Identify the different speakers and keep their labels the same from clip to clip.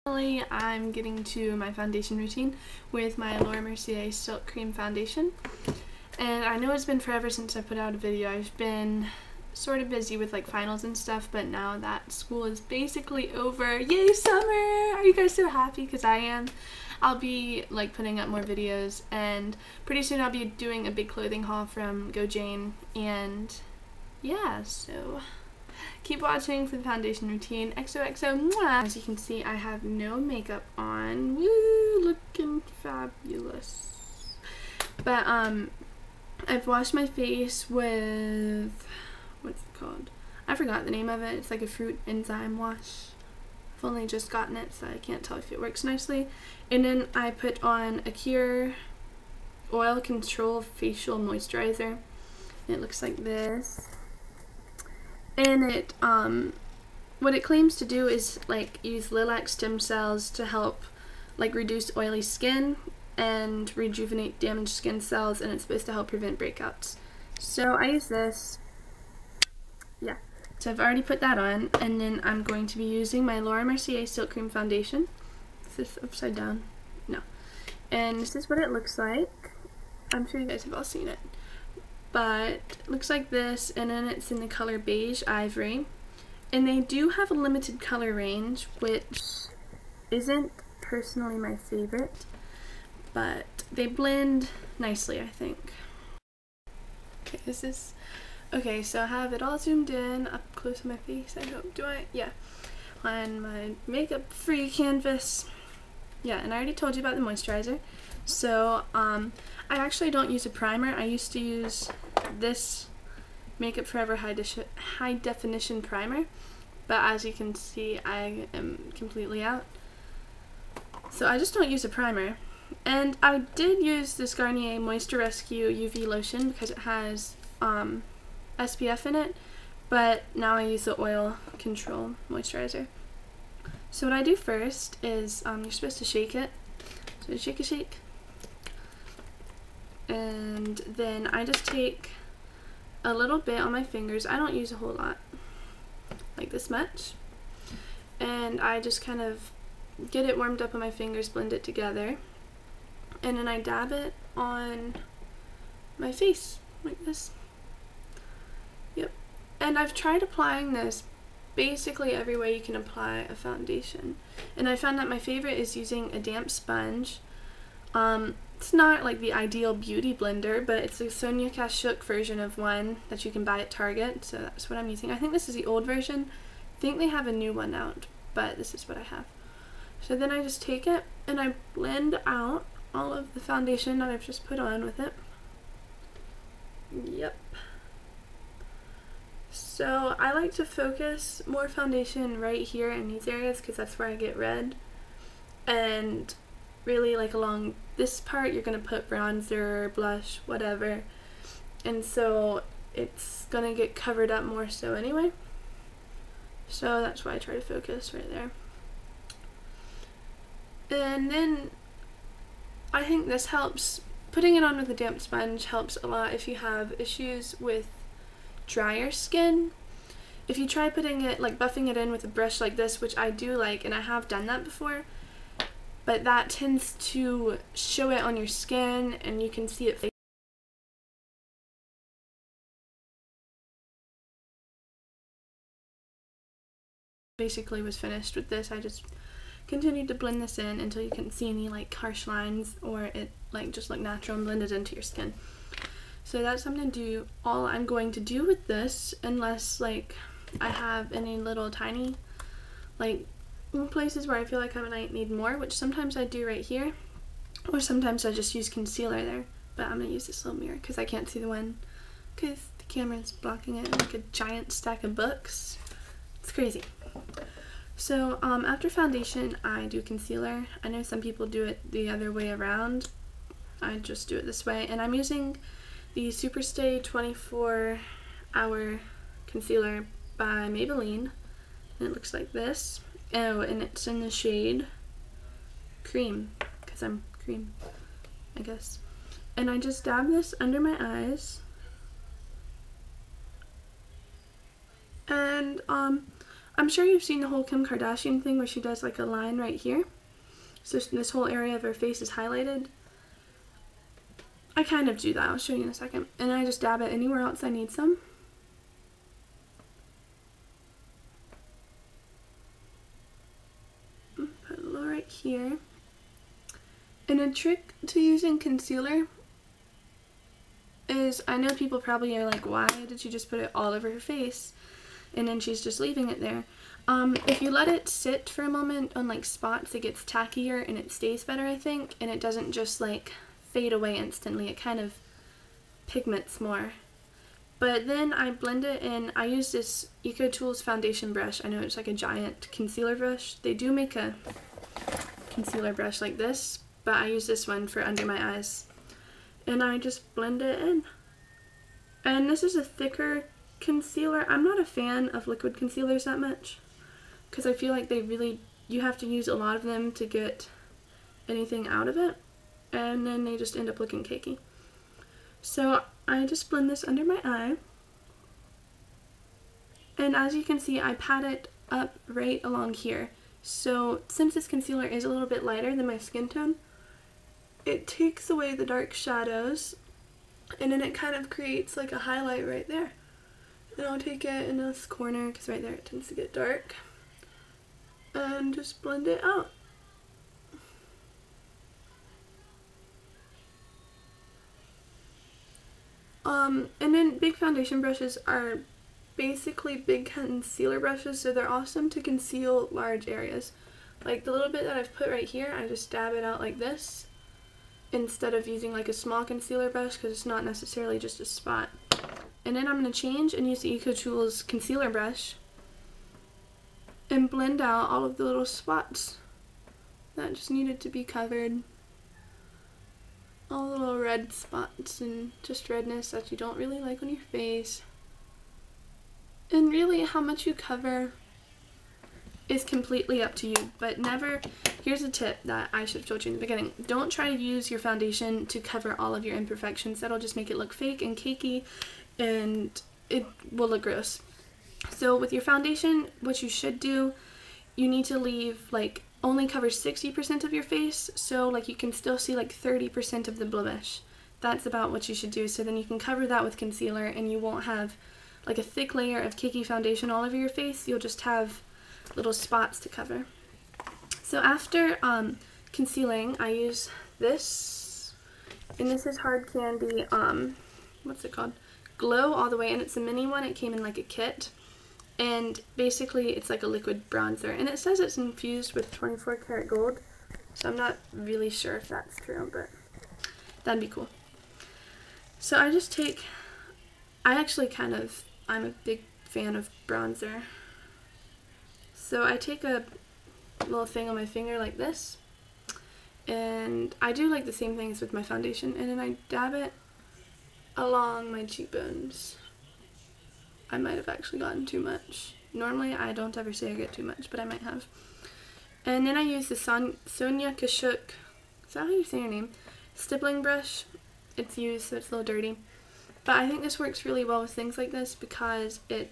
Speaker 1: Finally, I'm getting to my foundation routine with my Mercier Silk Cream Foundation. And I know it's been forever since I put out a video. I've been sort of busy with like finals and stuff, but now that school is basically over, yay summer! Are you guys so happy? Because I am. I'll be like putting up more videos, and pretty soon I'll be doing a big clothing haul from Go Jane, and yeah, so keep watching for the foundation routine. XOXO, mwah! As you can see, I have no makeup on. Woo, looking fabulous. But I've washed my face with, what's it called? I forgot the name of it. It's like a fruit enzyme wash. I've only just gotten it, so I can't tell if it works nicely. And then I put on a Cure Oil Control Facial Moisturizer. It looks like this. And it, what it claims to do is like use lilac stem cells to help like reduce oily skin and rejuvenate damaged skin cells, and it's supposed to help prevent breakouts. So I use this. Yeah. So I've already put that on, and then I'm going to be using my Mercier Silk Cream Foundation. Is this upside down? No. And this is what it looks like. I'm sure you guys have all seen it. But it looks like this, and then it's in the color Beige Ivory. And they do have a limited color range, which isn't personally my favorite, but they blend nicely, I think. Okay, is this... Okay, so I have it all zoomed in, up close to my face, I hope. Do I? Yeah. On my makeup-free canvas. Yeah, and I already told you about the moisturizer. So, I actually don't use a primer. I used to use this Makeup Forever High Definition Primer, but as you can see, I am completely out. So I just don't use a primer. And I did use this Garnier Moisture Rescue UV Lotion because it has SPF in it, but now I use the Oil Control Moisturizer. So what I do first is, you're supposed to shake it. So shake. And then I just take a little bit on my fingers. I don't use a whole lot, like this much. And I just kind of get it warmed up on my fingers, blend it together. And then I dab it on my face, like this. Yep. And I've tried applying this basically every way you can apply a foundation. And I found that my favorite is using a damp sponge. It's not like the ideal beauty blender, but it's a Sonia Kashuk version of one that you can buy at Target, so that's what I'm using. I think this is the old version. I think they have a new one out, but this is what I have. So then I just take it and I blend out all of the foundation that I've just put on with it. Yep. So I like to focus more foundation right here in these areas because that's where I get red. And really like along this part you're going to put bronzer, blush, whatever. And so it's going to get covered up more so anyway. So that's why I try to focus right there. And then I think this helps. Putting it on with a damp sponge helps a lot if you have issues with drier skin. If you try putting it, like buffing it in with a brush like this, which I do like, and I have done that before, but that tends to show it on your skin and you can see it basically was finished with this. I just continued to blend this in until you couldn't see any like harsh lines, or it like just looked natural and blended into your skin. So that's all I'm going to do with this, unless like I have any little tiny like places where I feel like I might need more, which sometimes I do right here, or sometimes I just use concealer there. But I'm gonna use this little mirror because I can't see the one because the camera's blocking it like a giant stack of books. It's crazy. So after foundation I do concealer. I know some people do it the other way around. I just do it this way, and I'm using the Superstay 24 Hour Concealer by Maybelline, and it looks like this. Oh, and it's in the shade Creme, because I'm cream, I guess. And I just dab this under my eyes. And I'm sure you've seen the whole Kim Kardashian thing where she does like a line right here. So this whole area of her face is highlighted. I kind of do that. I'll show you in a second. And I just dab it anywhere else I need some. Put a little right here. And a trick to using concealer is, I know people probably are like, why did you just put it all over her face? And then she's just leaving it there. If you let it sit for a moment on like spots, it gets tackier and it stays better, I think. And it doesn't just like fade away instantly. It kind of pigments more. But then I blend it in. I use this EcoTools foundation brush. I know it's like a giant concealer brush. They do make a concealer brush like this, but I use this one for under my eyes. And I just blend it in. And this is a thicker concealer. I'm not a fan of liquid concealers that much because I feel like you have to use a lot of them to get anything out of it, and then they just end up looking cakey. So I just blend this under my eye, and as you can see, I pat it up right along here. So since this concealer is a little bit lighter than my skin tone, it takes away the dark shadows, and then it kind of creates like a highlight right there. And I'll take it in this corner because right there it tends to get dark, and just blend it out. And then big foundation brushes are basically big concealer brushes, so they're awesome to conceal large areas. Like the little bit that I've put right here, I just dab it out like this instead of using like a small concealer brush because it's not necessarily just a spot. And then I'm going to change and use the EcoTools concealer brush and blend out all of the little spots that just needed to be covered. All the little red spots and just redness that you don't really like on your face. And really how much you cover is completely up to you, but never, here's a tip that I should have told you in the beginning. Don't try to use your foundation to cover all of your imperfections. That'll just make it look fake and cakey, and it will look gross. So with your foundation, what you should do, you need to leave like only cover 60% of your face, so like you can still see like 30% of the blemish. That's about what you should do. So then you can cover that with concealer and you won't have like a thick layer of cakey foundation all over your face. You'll just have little spots to cover. So after concealing, I use this, and this is Hard Candy, what's it called? Glow All the Way, and it's a mini one. It came in like a kit, and basically it's like a liquid bronzer, and it says it's infused with 24 karat gold, so I'm not really sure if that's true, but that'd be cool. So I just take, I'm a big fan of bronzer. So I take a little thing on my finger like this, and I do like the same things with my foundation, and then I dab it along my cheekbones. I might have actually gotten too much. Normally I don't ever say I get too much, but I might have. And then I use the Sonia Kashuk, is that how you say your name? Stippling brush. It's used, so it's a little dirty. But I think this works really well with things like this because it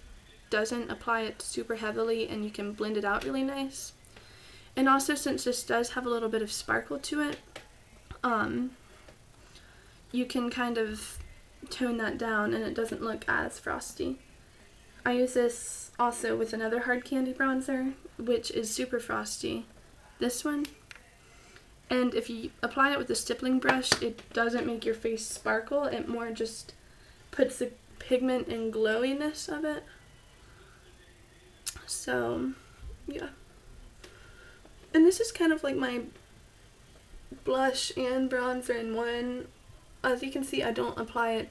Speaker 1: doesn't apply it super heavily and you can blend it out really nice. And also, since this does have a little bit of sparkle to it, you can kind of tone that down and it doesn't look as frosty. I use this also with another Hard Candy bronzer, which is super frosty, this one. And if you apply it with a stippling brush, it doesn't make your face sparkle, it more just puts the pigment and glowiness of it. So, yeah. And this is kind of like my blush and bronzer in one. As you can see, I don't apply it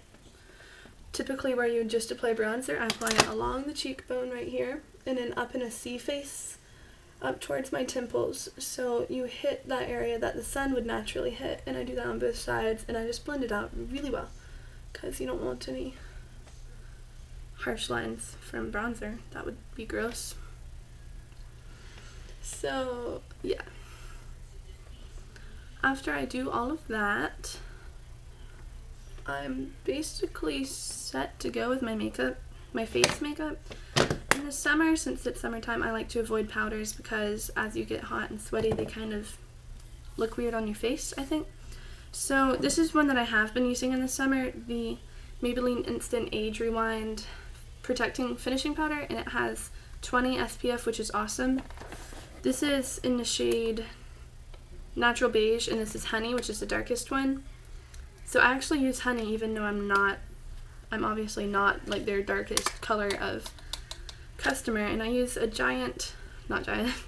Speaker 1: typically where you would just apply bronzer. I apply it along the cheekbone right here, and then up in a C face up towards my temples. So you hit that area that the sun would naturally hit, and I do that on both sides, and I just blend it out really well because you don't want any harsh lines from bronzer. That would be gross. So yeah, after I do all of that, I'm basically set to go with my makeup, my face makeup. And the summer, since it's summertime, I like to avoid powders because as you get hot and sweaty, they kind of look weird on your face, I think. So this is one that I have been using in the summer, the Maybelline Instant Age Rewind Protecting Finishing Powder, and it has 20 SPF, which is awesome. This is in the shade Natural Beige, and this is Honey, which is the darkest one. So I actually use Honey even though I'm obviously not like their darkest color of customer, and I use a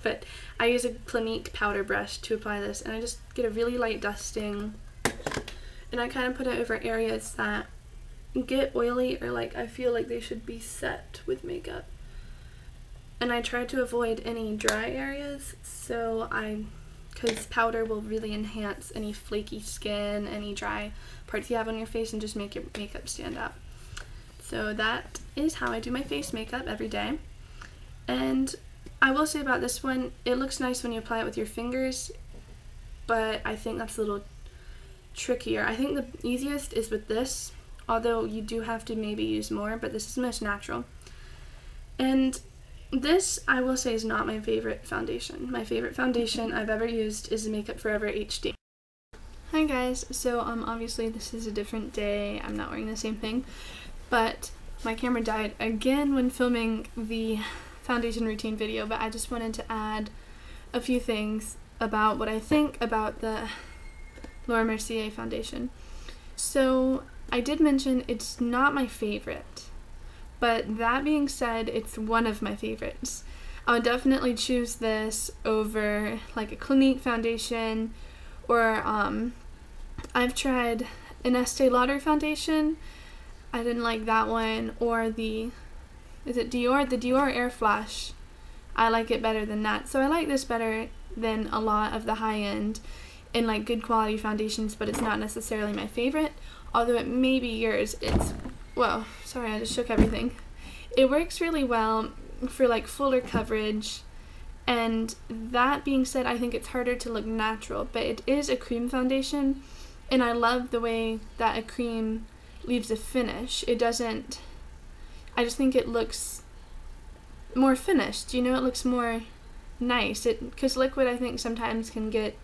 Speaker 1: but I use a Clinique powder brush to apply this, and I just get a really light dusting, and I kind of put it over areas that get oily or like I feel like they should be set with makeup. And I try to avoid any dry areas, because powder will really enhance any flaky skin, any dry parts you have on your face, and just make your makeup stand out. So that is how I do my face makeup every day. And I will say about this one, it looks nice when you apply it with your fingers, but I think that's a little trickier. I think the easiest is with this, although you do have to maybe use more, but this is the most natural. And this, I will say, is not my favorite foundation. My favorite foundation I've ever used is the Makeup Forever HD. Hi guys, so obviously this is a different day, I'm not wearing the same thing, but my camera died again when filming the foundation routine video, but I just wanted to add a few things about what I think about the Laura Mercier foundation. So I did mention it's not my favorite, but that being said, it's one of my favorites. I would definitely choose this over like a Clinique foundation, or I've tried an Estee Lauder foundation. I didn't like that one, or the Dior Air Flash. I like it better than that. So I like this better than a lot of the high-end and like good quality foundations, but it's not necessarily my favorite, although it may be yours. Well, sorry, I just shook everything. It works really well for like fuller coverage, and that being said, I think it's harder to look natural, but it is a cream foundation, and I love the way that a cream leaves a finish. It doesn't, I just think it looks more finished, you know, it looks more nice. Because liquid, I think, sometimes can get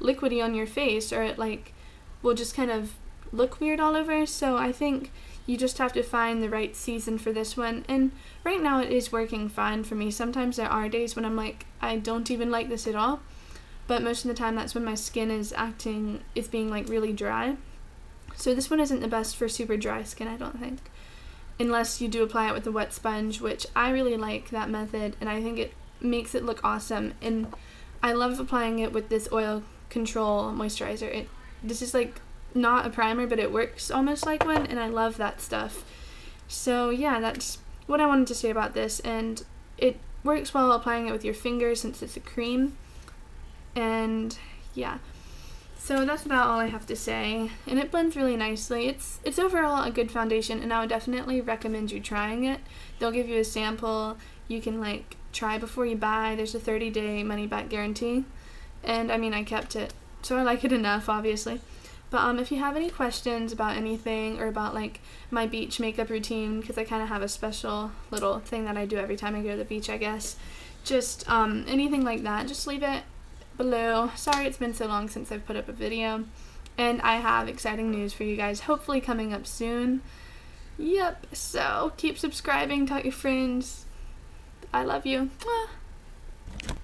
Speaker 1: liquidy on your face, or it like will just kind of look weird all over. So I think you just have to find the right season for this one, and right now it is working fine for me. Sometimes there are days when I'm like, I don't even like this at all, but most of the time that's when my skin is being like really dry. So this one isn't the best for super dry skin, I don't think, unless you do apply it with a wet sponge, which I really like that method, and I think it makes it look awesome. And I love applying it with this oil control moisturizer. This is like not a primer, but it works almost like one, and I love that stuff. So yeah, that's what I wanted to say about this, and it works well applying it with your fingers since it's a cream. And yeah, so that's about all I have to say, and it blends really nicely. It's overall a good foundation, and I would definitely recommend you trying it. They'll give you a sample you can like try before you buy. There's a 30-day money-back guarantee, and I mean, I kept it, so I like it enough, obviously. But if you have any questions about anything, or about like my beach makeup routine, because I kind of have a special little thing that I do every time I go to the beach, I guess, just anything like that, just leave it below. Sorry it's been so long since I've put up a video, and I have exciting news for you guys, hopefully coming up soon. Yep, so keep subscribing, tell your friends. I love you. Mwah.